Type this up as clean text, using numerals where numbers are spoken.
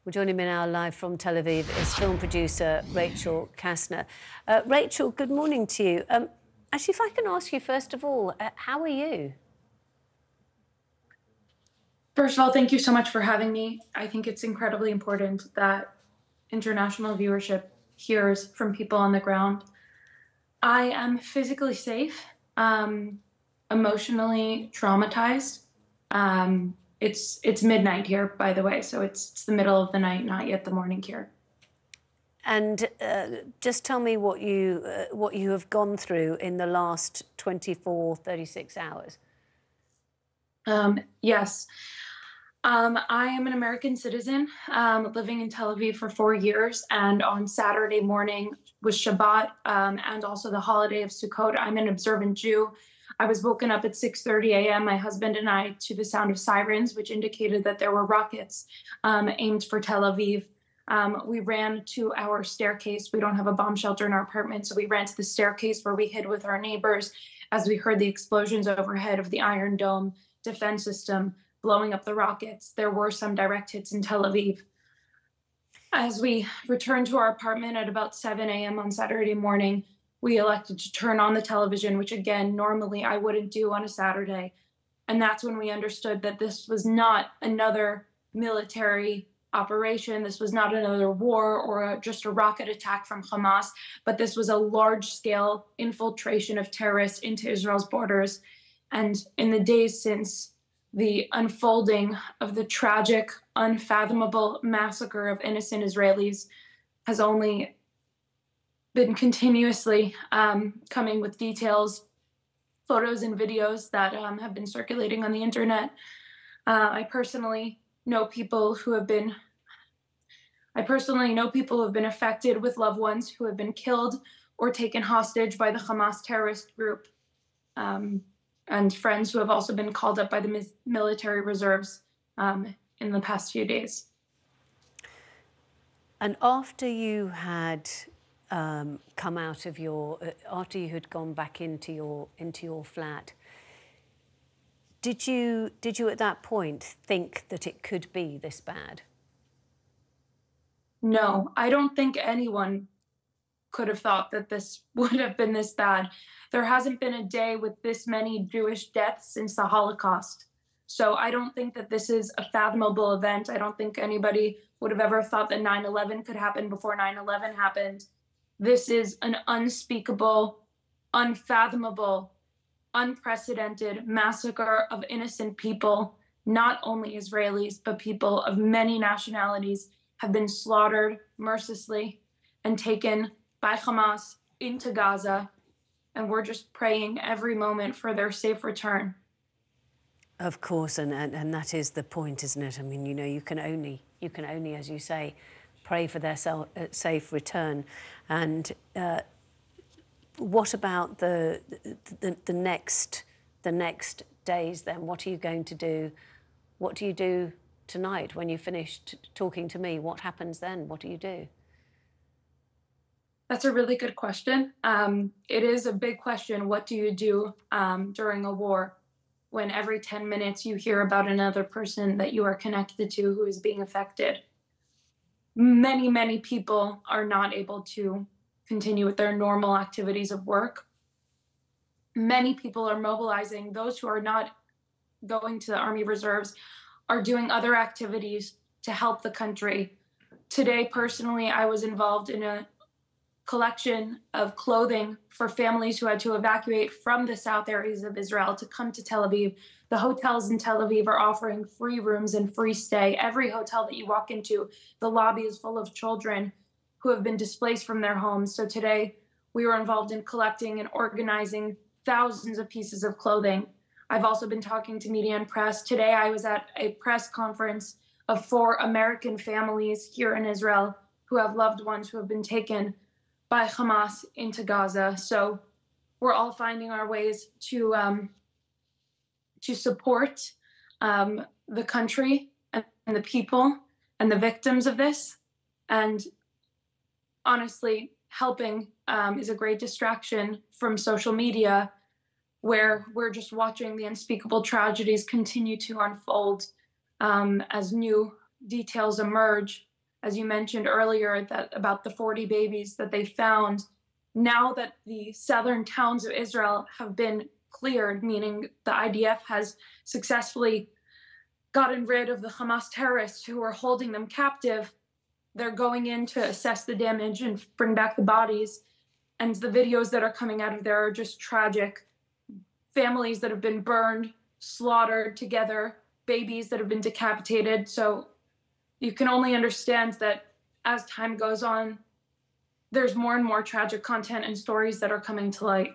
Well, joining me now live from Tel Aviv is film producer Rachel Kastner. Rachel, good morning to you. Actually, if I can ask you, first of all, how are you? First of all, thank you so much for having me. I think it's incredibly important that international viewership hears from people on the ground. I am physically safe, emotionally traumatized. It's midnight here, by the way, so it's the middle of the night, not yet the morning here. And just tell me what you have gone through in the last 24, 36 hours. Yes. I am an American citizen, living in Tel Aviv for 4 years, and on Saturday morning was Shabbat, and also the holiday of Sukkot. I'm an observant Jew. I was woken up at 6:30 a.m., my husband and I, to the sound of sirens, which indicated that there were rockets aimed for Tel Aviv. We ran to our staircase. We don't have a bomb shelter in our apartment, so we ran to the staircase where we hid with our neighbors as we heard the explosions overhead of the Iron Dome defense system blowing up the rockets. There were some direct hits in Tel Aviv. As we returned to our apartment at about 7 a.m. on Saturday morning, we elected to turn on the television, which again, normally I wouldn't do on a Saturday. And that's when we understood that this was not another military operation. This was not another war or just a rocket attack from Hamas, but this was a large-scale infiltration of terrorists into Israel's borders. And in the days since the unfolding of the tragic, unfathomable massacre of innocent Israelis has only been continuously coming with details, photos and videos that have been circulating on the internet. I personally know people who have been affected with loved ones who have been killed or taken hostage by the Hamas terrorist group. And friends who have also been called up by the military reserves in the past few days. And after you had come out of after you had gone back into your flat, did you at that point think that it could be this bad? No, I don't think anyone could have thought that this would have been this bad. There hasn't been a day with this many Jewish deaths since the Holocaust. So I don't think that this is a fathomable event. I don't think anybody would have ever thought that 9/11 could happen before 9/11 happened. This is an unspeakable, unfathomable, unprecedented massacre of innocent people. Not only Israelis, but people of many nationalities have been slaughtered mercilessly and taken by Hamas into Gaza, and we're just praying every moment for their safe return. Of course, and that is the point, isn't it? I mean, you can only, as you say, pray for their safe return. And what about the next days then? What are you going to do? What do you do tonight when you finish talking to me? What happens then? What do you do? That's a really good question. It is a big question. What do you do during a war when every 10 minutes you hear about another person that you are connected to who is being affected? Many, many people are not able to continue with their normal activities of work. Many people are mobilizing. Those who are not going to the Army Reserves are doing other activities to help the country. Today, personally, I was involved in a collection of clothing for families who had to evacuate from the south areas of Israel to come to Tel Aviv. The hotels in Tel Aviv are offering free rooms and free stay. Every hotel that you walk into, the lobby is full of children who have been displaced from their homes. So today we were involved in collecting and organizing thousands of pieces of clothing. I've also been talking to media and press. Today I was at a press conference of 4 American families here in Israel who have loved ones who have been taken by Hamas into Gaza. So we're all finding our ways to support the country and the people and the victims of this. And honestly, helping is a great distraction from social media, where we're just watching the unspeakable tragedies continue to unfold as new details emerge as you mentioned earlier, that about the 40 babies that they found, now that the southern towns of Israel have been cleared, meaning the IDF has successfully gotten rid of the Hamas terrorists who were holding them captive, they're going in to assess the damage and bring back the bodies. And the videos that are coming out of there are just tragic. Families that have been burned, slaughtered together, babies that have been decapitated. So you can only understand that as time goes on, there's more and more tragic content and stories that are coming to light.